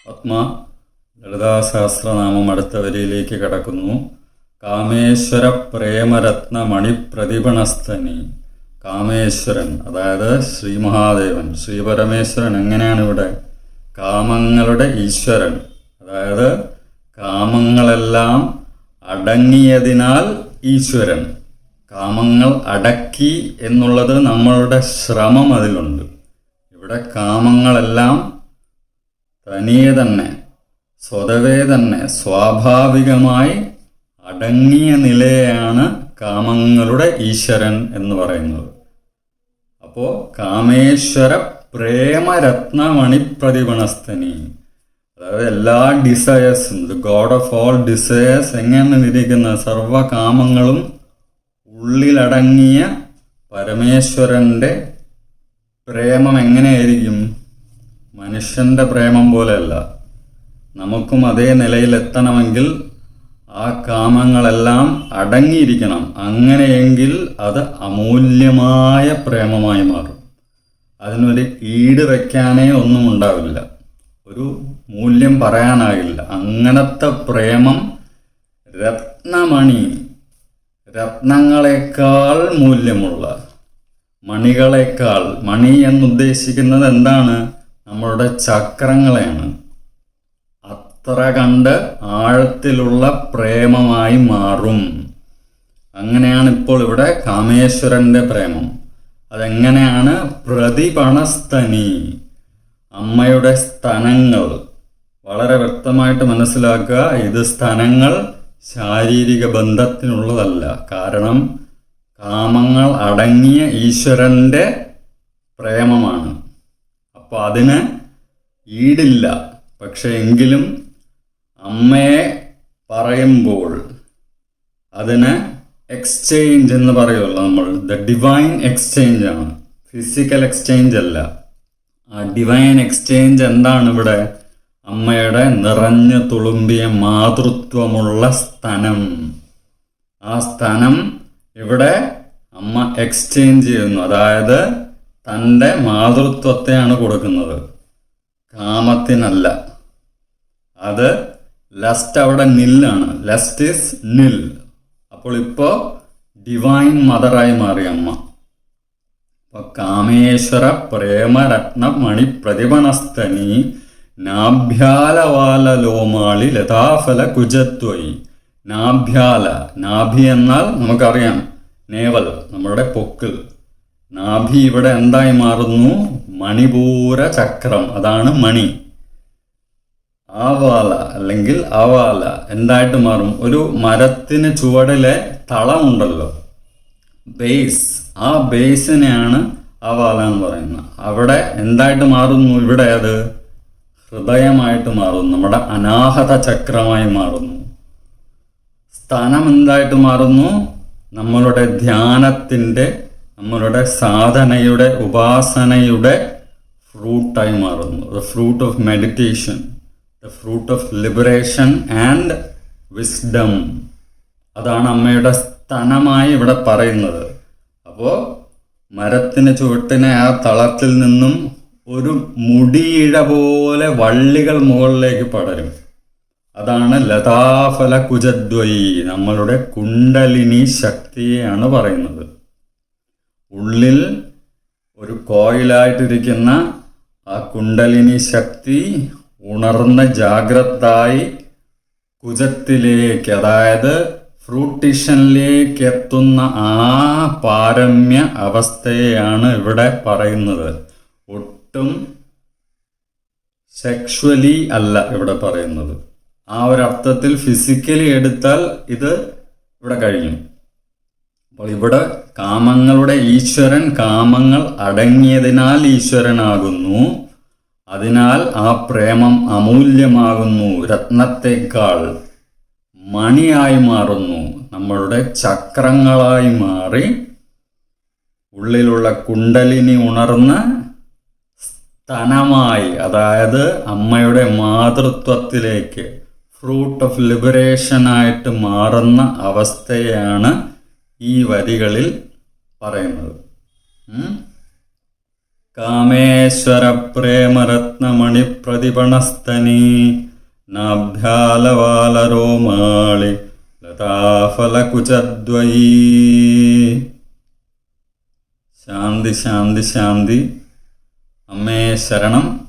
പത്മ ലളിതാ സഹസ്രനാമം അടുത്ത വരിയിലേക്ക് കടക്കുന്നു. കാമേശ്വര പ്രേമരത്ന മണിപ്രതിപണസ്തനി. കാമേശ്വരൻ അതായത് ശ്രീ മഹാദേവൻ, ശ്രീ പരമേശ്വരൻ എങ്ങനെയാണ് ഇവിടെ? കാമങ്ങളുടെ ഈശ്വരൻ, അതായത് കാമങ്ങളെല്ലാം അടങ്ങിയതിനാൽ ഈശ്വരൻ. കാമങ്ങൾ അടക്കി എന്നുള്ളത് നമ്മളുടെ ശ്രമം അതിലുണ്ട്. ഇവിടെ കാമങ്ങളെല്ലാം തനിയെ തന്നെ സ്വതവേ തന്നെ സ്വാഭാവികമായി അടങ്ങിയ നിലയാണ് കാമങ്ങളുടെ ഈശ്വരൻ എന്ന് പറയുന്നത്. അപ്പോൾ കാമേശ്വര പ്രേമരത്നമണിപ്രതിപണസ്തനി, അതായത് എല്ലാ ഡിസയേഴ്സും, the god of all desires എങ്ങനെയാണ് ഇരിക്കുന്നത്? സർവകാമങ്ങളും ഉള്ളിലടങ്ങിയ പരമേശ്വരൻ്റെ പ്രേമം എങ്ങനെയായിരിക്കും? മനുഷ്യൻ്റെ പ്രേമം പോലെയല്ല. നമുക്കും അതേ നിലയിലെത്തണമെങ്കിൽ ആ കാമങ്ങളെല്ലാം അടങ്ങിയിരിക്കണം. അങ്ങനെയെങ്കിൽ അത് അമൂല്യമായ പ്രേമമായി മാറും. അതിനൊരു ഈട് വയ്ക്കാനേ ഒന്നും ഉണ്ടാവില്ല, ഒരു മൂല്യം പറയാനാകില്ല. അങ്ങനത്തെ പ്രേമം രത്നമണി, രത്നങ്ങളെക്കാൾ മൂല്യമുള്ള, മണികളെക്കാൾ. മണി എന്നുദ്ദേശിക്കുന്നത് എന്താണ്? നമ്മളുടെ ചക്രങ്ങളെയാണ്. അത്ര കണ്ട് ആഴത്തിലുള്ള പ്രേമമായി മാറും. അങ്ങനെയാണ് ഇപ്പോൾ ഇവിടെ കാമേശ്വരൻ്റെ പ്രേമം. അതെങ്ങനെയാണ്? പ്രതിപണസ്തനി, അമ്മയുടെ സ്തനങ്ങൾ. വളരെ വ്യക്തമായിട്ട് മനസ്സിലാക്കുക, ഇത് സ്തനങ്ങൾ ശാരീരിക ബന്ധത്തിനുള്ളതല്ല. കാരണം കാമങ്ങൾ അടങ്ങിയ ഈശ്വരൻ്റെ പ്രേമമാണ്. അപ്പോൾ അതിന് ഈടില്ല. പക്ഷെ എങ്കിലും അമ്മയെ പറയുമ്പോൾ അതിന് എക്സ്ചേഞ്ച് എന്ന് പറയുമല്ലോ നമ്മൾ. ദ ഡിവൈൻ എക്സ്ചേഞ്ച് ആണ്, ഫിസിക്കൽ എക്സ്ചേഞ്ച് അല്ല. ആ ഡിവൈൻ എക്സ്ചേഞ്ച് എന്താണ് ഇവിടെ? അമ്മയുടെ നിറഞ്ഞു തുളുമ്പിയ മാതൃത്വമുള്ള സ്തനം. ആ സ്തനം ഇവിടെ അമ്മ എക്സ്ചേഞ്ച് ചെയ്യുന്നു. അതായത് തൻ്റെ മാതൃത്വത്തെയാണ് കൊടുക്കുന്നത്, കാമത്തിനല്ല. അത് ലസ്റ്റ് അവിടെ നില്ലാണ്. ലസ്റ്റ് ഈസ് നിൽ. അപ്പോൾ ഇപ്പോൾ ഡിവൈൻ മദറായി മാറി അമ്മ. അപ്പോൾ കാമേശ്വര പ്രേമരത്ന മണി പ്രതിപണസ്തനി നാഭ്യാലവാല ലോമാളി ലതാഫല കുജത്വയി. നാഭ്യാല, നാഭി എന്നാൽ നമുക്കറിയാം നേവൽ, നമ്മുടെ പൊക്കിൾ. നാഭി ഇവിടെ എന്തായി മാറുന്നു? മണിപൂര ചക്രം, അതാണ് മണി. ആവാല അല്ലെങ്കിൽ അവാല എന്തായിട്ട് മാറും? ഒരു മരത്തിന് ചുവടിലെ തളമുണ്ടല്ലോ, ബേസ്. ആ ബേസിനെയാണ് അവാല എന്ന് പറയുന്നത്. അവിടെ എന്തായിട്ട് മാറുന്നു? ഇവിടെ അത് ഹൃദയമായിട്ട് മാറുന്നു, നമ്മുടെ അനാഹത ചക്രമായി മാറുന്നു. സ്ഥാനം എന്തായിട്ട് മാറുന്നു? നമ്മളുടെ ധ്യാനത്തിൻ്റെ, നമ്മളുടെ സാധനയുടെ, ഉപാസനയുടെ ഫ്രൂട്ടായി മാറുന്നു. The fruit of meditation, the fruit of liberation and wisdom. അതാണ് അമ്മയുടെ സ്തനമായി ഇവിടെ പറയുന്നത്. അപ്പോൾ മരത്തിന് ചുവട്ടിനെ ആ തളത്തിൽ നിന്നും ഒരു മുടിയിഴ പോലെ വള്ളികൾ മുകളിലേക്ക് പടരും. അതാണ് ലതാഫല കുജദ്വയി, നമ്മളുടെ കുണ്ടലിനി ശക്തിയെയാണ് പറയുന്നത്. ഉള്ളിൽ ഒരു കോയിലായിട്ടിരിക്കുന്ന ആ കുണ്ടലിനി ശക്തി ഉണർന്ന ജാഗ്രതായി കുജത്തിലേക്ക്, അതായത് ഫ്രൂട്ടിഷനിലേക്ക് എത്തുന്ന ആ പാരമ്യ അവസ്ഥയെയാണ് ഇവിടെ പറയുന്നത്. ഒട്ടും സെക്ഷുവലി അല്ല ഇവിടെ പറയുന്നത്. ആ ഒരു അർത്ഥത്തിൽ ഫിസിക്കലി എടുത്താൽ ഇത് ഇവിടെ കഴിഞ്ഞു. അപ്പോൾ ഇവിടെ കാമങ്ങളുടെ ഈശ്വരൻ, കാമങ്ങൾ അടങ്ങിയതിനാൽ ഈശ്വരനാകുന്നു. അതിനാൽ ആ പ്രേമം അമൂല്യമാകുന്നു, രത്നത്തെക്കാൾ മണിയായി മാറുന്നു, നമ്മളുടെ ചക്രങ്ങളായി മാറി ഉള്ളിലുള്ള കുണ്ടലിനി ഉണർന്ന് സ്തനമായി, അതായത് അമ്മയുടെ മാതൃത്വത്തിലേക്ക്, ഫ്രൂട്ട് ഓഫ് ലിബറേഷനായിട്ട് മാറുന്ന അവസ്ഥയാണ് ഈ വരികളിൽ പറയുന്നത്. കാമേശ്വര പ്രേമരത്നമണി പ്രതിപണസ്തനീ നാഭ്യാലവാലരോമാളി ലതാഫലകുചദ്വയീ. ശാന്തി ശാന്തി ശാന്തി. അമ്മേ ശരണം.